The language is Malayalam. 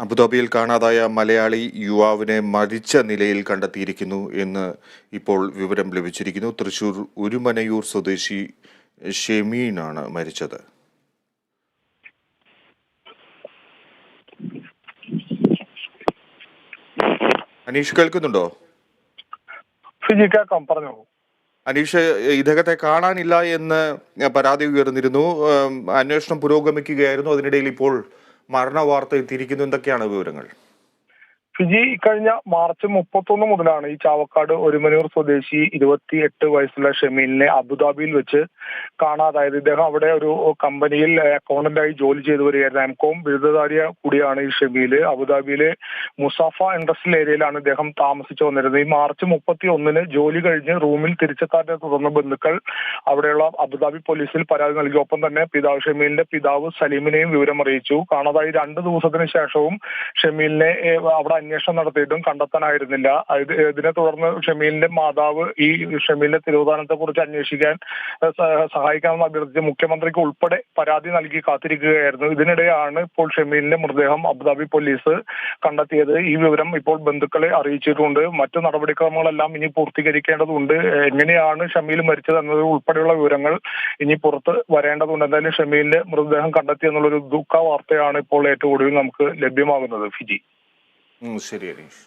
അബുദാബിയിൽ കാണാതായ മലയാളി യുവാവിനെ മരിച്ച നിലയിൽ കണ്ടെത്തിയിരിക്കുന്നു എന്ന് ഇപ്പോൾ വിവരം ലഭിച്ചിരിക്കുന്നു. തൃശൂർ ഉരുമനയൂർ സ്വദേശി ഷെമീനാണ് മരിച്ചത്. അനീഷ് കേൾക്കുന്നുണ്ടോ? പറഞ്ഞു. അനീഷ്, ഇദ്ദേഹത്തെ കാണാനില്ല എന്ന് പരാതി ഉയർന്നിരുന്നു. അന്വേഷണം പുരോഗമിക്കുകയായിരുന്നു. അതിനിടയിൽ ഇപ്പോൾ മരണ വാർത്ത എത്തിയിരിക്കുന്നു. എന്തൊക്കെയാണ് വിവരങ്ങൾ? കഴിഞ്ഞ മാർച്ച് 31 മുതലാണ് ഈ ചാവക്കാട് ഒരുമനൂർ സ്വദേശി 28 വയസ്സുള്ള ഷെമീലിനെ അബുദാബിയിൽ വെച്ച് കാണാതായത്. ഇദ്ദേഹം അവിടെ ഒരു കമ്പനിയിൽ അക്കൗണ്ടന്റായി ജോലി ചെയ്തു വരികയായിരുന്നു. എംകോം ബിരുദധാരിയ കൂടിയാണ് ഈ ഷെമീല്. അബുദാബിയിലെ മുസാഫ ഇൻഡസ്ട്രിയൽ ഏരിയയിലാണ് ഇദ്ദേഹം താമസിച്ചു വന്നിരുന്നത്. ഈ മാർച്ച് 31 ജോലി കഴിഞ്ഞ് റൂമിൽ തിരിച്ചെത്താതെ തുടർന്ന് ബന്ധുക്കൾ അവിടെയുള്ള അബുദാബി പോലീസിൽ പരാതി നൽകി. ഒപ്പം തന്നെ ഷെമീലിന്റെ പിതാവ് സലീമിനെയും വിവരം അറിയിച്ചു. കാണാതായി 2 ദിവസത്തിന് ശേഷവും ഷെമീലിനെ അവിടെ അന്വേഷണം നടത്തിയിട്ടും കണ്ടെത്താനായിരുന്നില്ല. ഇതിനെ തുടർന്ന് ഷെമീലിന്റെ മാതാവ് ഈ ഷെമീലിന്റെ തിരോധാനത്തെ കുറിച്ച് അന്വേഷിക്കാൻ സഹായിക്കാമെന്ന് അഭ്യർത്ഥിച്ച് മുഖ്യമന്ത്രിക്ക് ഉൾപ്പെടെ പരാതി നൽകി കാത്തിരിക്കുകയായിരുന്നു. ഇതിനിടെയാണ് ഇപ്പോൾ ഷെമീലിന്റെ മൃതദേഹം അബുദാബി പോലീസ് കണ്ടെത്തിയത്. ഈ വിവരം ഇപ്പോൾ ബന്ധുക്കളെ അറിയിച്ചിട്ടുണ്ട്. മറ്റു നടപടിക്രമങ്ങളെല്ലാം ഇനി പൂർത്തീകരിക്കേണ്ടതുണ്ട്. എങ്ങനെയാണ് ഷമീൽ മരിച്ചത് എന്നത് ഉൾപ്പെടെയുള്ള വിവരങ്ങൾ ഇനി പുറത്ത് വരേണ്ടതുണ്ട്. എന്തായാലും ഷമീലിന്റെ മൃതദേഹം കണ്ടെത്തി എന്നുള്ളൊരു ദുഃഖ വാർത്തയാണ് ഇപ്പോൾ ഏറ്റവും ഒടുവിൽ നമുക്ക് ലഭ്യമാകുന്നത്. ഫിജി. ശരി അനീഷ്.